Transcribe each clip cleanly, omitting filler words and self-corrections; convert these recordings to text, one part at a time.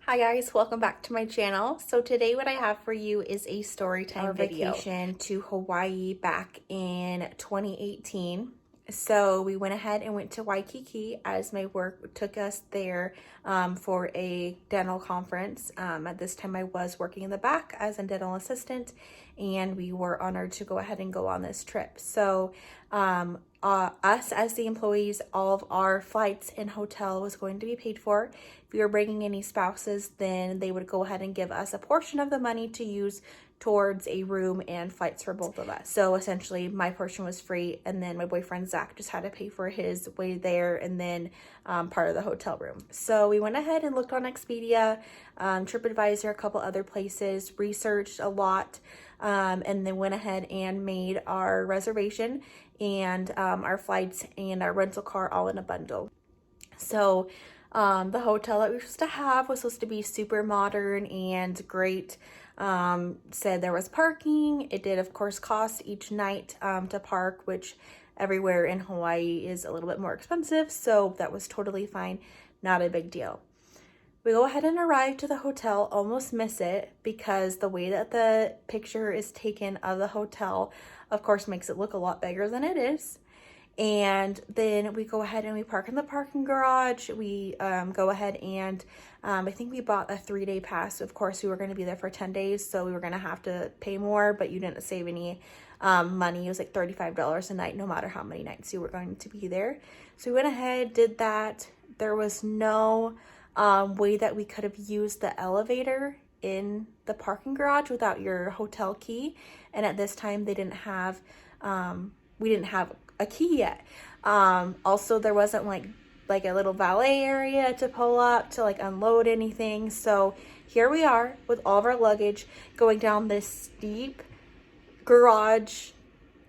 Hi guys, welcome back to my channel. So today what I have for you is a story time video. Vacation to Hawaii back in 2018. So we went ahead and went to Waikiki as my work took us there for a dental conference. At this time I was working in the back as a dental assistant, and we were honored to go ahead and go on this trip. So us as the employees, all of our flights and hotel was going to be paid for. If we were bringing any spouses, then they would go ahead and give us a portion of the money to use towards a room and flights for both of us. So essentially my portion was free, and then my boyfriend Zach just had to pay for his way there and then part of the hotel room. So we went ahead and looked on Expedia, TripAdvisor, a couple other places, researched a lot, and then went ahead and made our reservation and our flights and our rental car all in a bundle. So the hotel that we were supposed to have was supposed to be super modern and great. Said there was parking. It did, of course, cost each night to park, which everywhere in Hawaii is a little bit more expensive. So that was totally fine. Not a big deal. We go ahead and arrive to the hotel, almost miss it because the way that the picture is taken of the hotel, of course, makes it look a lot bigger than it is. And then we go ahead and we park in the parking garage. We go ahead and I think we bought a 3-day pass. Of course, we were going to be there for 10 days, so we were going to have to pay more, but you didn't save any money. It was like $35 a night, no matter how many nights you were going to be there. So we went ahead, did that. There was no way that we could have used the elevator in the parking garage without your hotel key. And at this time, they didn't have, we didn't have a key yet. Also, there wasn't like a little valet area to pull up to like unload anything. So here we are with all of our luggage going down this steep garage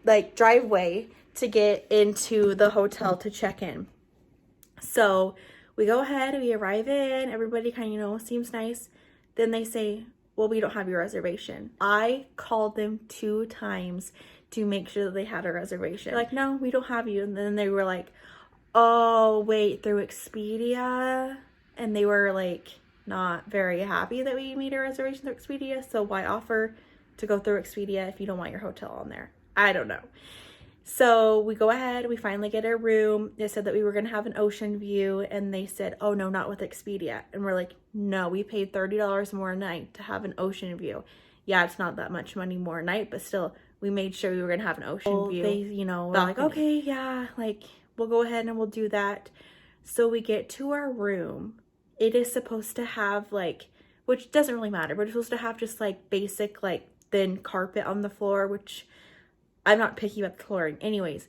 like driveway to get into the hotel to check in. So we go ahead, we arrive in, everybody kind of, seems nice. Then they say, well, we don't have your reservation. I called them 2 times to make sure that they had a reservation. They're like, no, we don't have you. And then they were like, oh, wait, through Expedia? And they were like not very happy that we made a reservation through Expedia. So why offer to go through Expedia if you don't want your hotel on there? I don't know. So we go ahead, we finally get a room. They said that we were gonna have an ocean view, and they said, oh no, not with Expedia. And we're like, no, we paid $30 more a night to have an ocean view. Yeah, it's not that much money more a night, but still, we made sure we were gonna have an ocean view. They, were like, okay, yeah, like we'll go ahead and we'll do that. So we get to our room. It is supposed to have like, which doesn't really matter, but it's supposed to have just like basic, like thin carpet on the floor, which I'm not picky about the flooring. Anyways,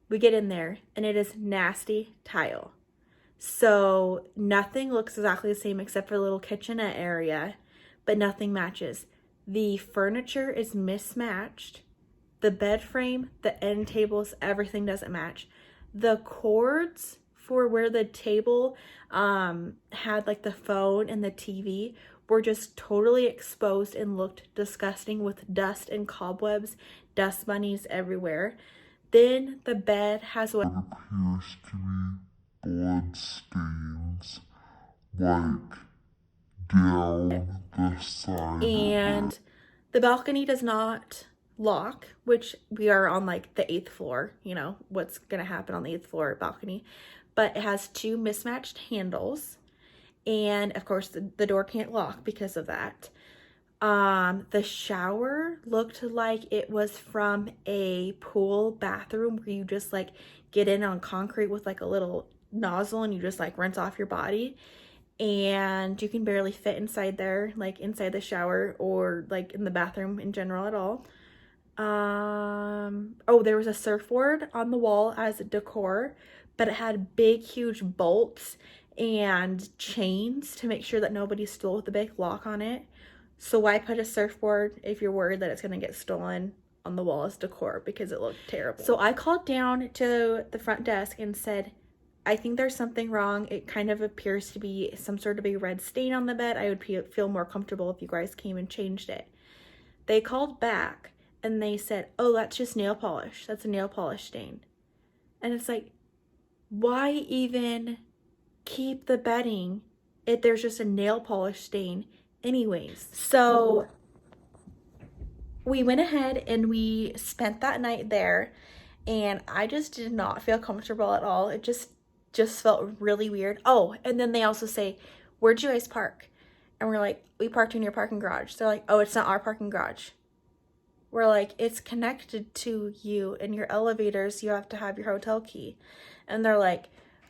we get in there and it is nasty tile. So nothing looks exactly the same except for a little kitchenette area, but nothing matches. The furniture is mismatched. The bed frame, the end tables, everything doesn't match. The cords for where the table had like the phone and the TV were just totally exposed and looked disgusting with dust and cobwebs, dust bunnies everywhere. Then the bed has what appears to be blood stains like down the side. And the balcony does not lock, which we are on like the 8th floor, what's gonna happen on the 8th floor balcony, but it has 2 mismatched handles. And of course the door can't lock because of that. The shower looked like it was from a pool bathroom where you just like get in on concrete with like a little nozzle and you just like rinse off your body, and you can barely fit inside there, like inside the shower or like in the bathroom in general at all. Oh, there was a surfboard on the wall as a decor, but it had big huge bolts and chains to make sure that nobody stole the big lock on it. So why put a surfboard if you're worried that it's gonna get stolen on the wall as decor, because it looked terrible. So I called down to the front desk and said, I think there's something wrong. It kind of appears to be some sort of a red stain on the bed. I would feel more comfortable if you guys came and changed it. They called back and they said, oh, that's just nail polish. That's a nail polish stain. And it's like, why even keep the bedding there's just a nail polish stain anyways. So we went ahead and we spent that night there, and I just did not feel comfortable at all. It just felt really weird. Oh, and then they also say, where'd you guys park? And we're like, we parked in your parking garage. They're like, oh, it's not our parking garage. We're like, it's connected to you. In your elevators, you have to have your hotel key. And they're like,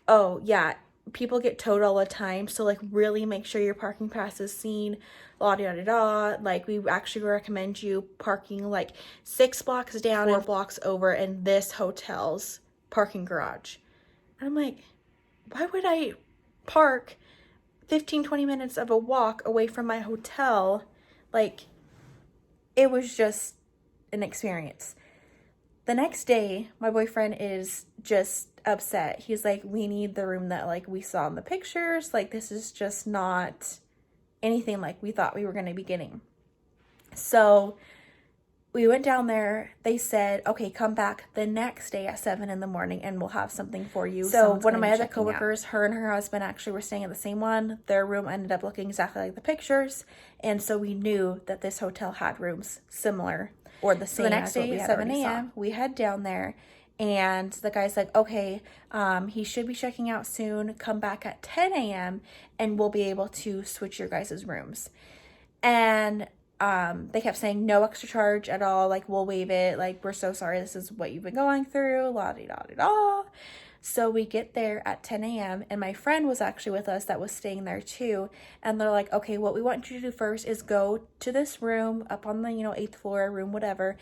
oh, yeah, people get towed all the time. So, like, really make sure your parking pass is seen. La-di-da-di-da. Like, we actually recommend you parking, like, 6 blocks down, 4 blocks over in this hotel's parking garage. And I'm like, why would I park 15-20 minutes of a walk away from my hotel? Like, it was just an experience. The next day, my boyfriend is just upset. He's like, we need the room that, like, we saw in the pictures. Like, this is just not anything like we thought we were going to be getting. So we went down there. They said, okay, come back the next day at 7 in the morning and we'll have something for you. So one of my other coworkers, her and her husband actually were staying at the same one. Their room ended up looking exactly like the pictures. And so we knew that this hotel had rooms similar or the same. So the next day at 7 a.m., we head down there. And the guy's like, okay, he should be checking out soon. Come back at 10 a.m. and we'll be able to switch your guys' rooms. And they kept saying no extra charge at all. Like, we'll waive it. Like, we're so sorry. This is what you've been going through. La-di-da-di-da. So we get there at 10 a.m. and my friend was actually with us that was staying there too. And they're like, okay, what we want you to do first is go to this room up on the, 8th floor, room, whatever.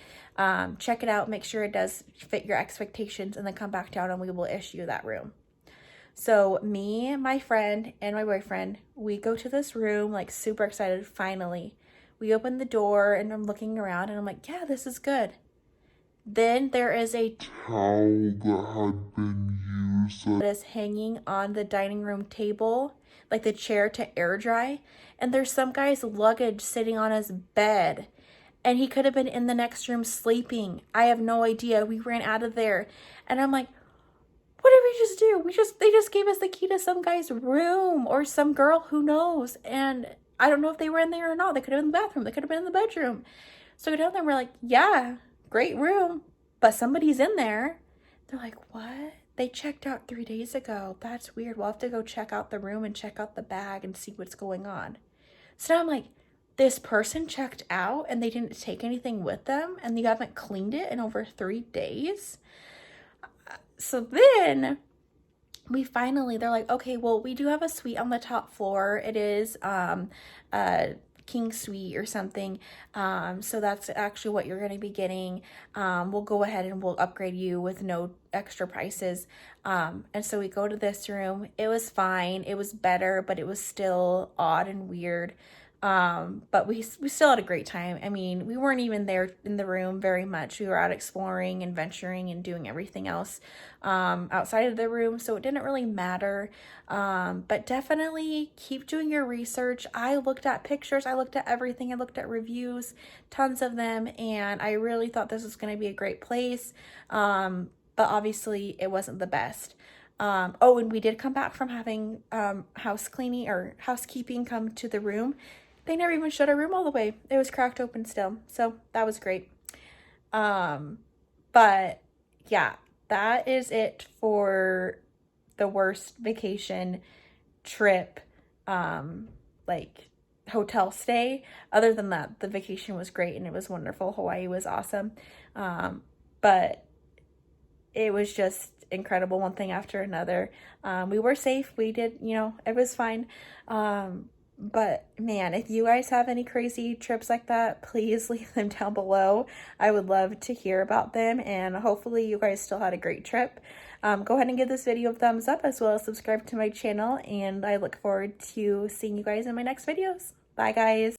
Check it out, make sure it does fit your expectations, and then come back down and we will issue you that room. So me, my friend, and my boyfriend, we go to this room, like, super excited, finally. We open the door and I'm looking around and I'm like, yeah, this is good. Then there is a towel that had been used that is hanging on the dining room table, like the chair to air dry. And there's some guy's luggage sitting on his bed. And he could have been in the next room sleeping. I have no idea. We ran out of there. And I'm like, what did we just do? They just gave us the key to some guy's room or some girl, who knows. And I don't know if they were in there or not. They could have been in the bathroom. They could have been in the bedroom. So we go down there and we're like, yeah, great room, but somebody's in there. They're like, what? They checked out 3 days ago. That's weird. We'll have to go check out the room and check out the bag and see what's going on. So now I'm like, this person checked out and they didn't take anything with them and you haven't cleaned it in over 3 days? So then they're like, okay, well, we do have a suite on the top floor. It is a king suite or something. So that's actually what you're going to be getting. We'll go ahead and we'll upgrade you with no extra prices. And so we go to this room. It was fine. It was better, but it was still odd and weird. But we still had a great time. I mean, we weren't even there in the room very much. We were out exploring and venturing and doing everything else outside of the room, so it didn't really matter. But definitely keep doing your research. I looked at pictures, I looked at everything, I looked at reviews, tons of them, and I really thought this was going to be a great place. But obviously it wasn't the best. Oh, and we did come back from having housekeeping come to the room. They never even shut our room all the way. It was cracked open still. So that was great. But yeah, that is it for the worst vacation trip, like hotel stay. Other than that, the vacation was great and it was wonderful. Hawaii was awesome. But it was just incredible, one thing after another. We were safe. We did, it was fine. But man, if you guys have any crazy trips like that, please leave them down below. I would love to hear about them, and hopefully you guys still had a great trip. Go ahead and give this video a thumbs up, as well as subscribe to my channel, and I look forward to seeing you guys in my next videos. Bye guys.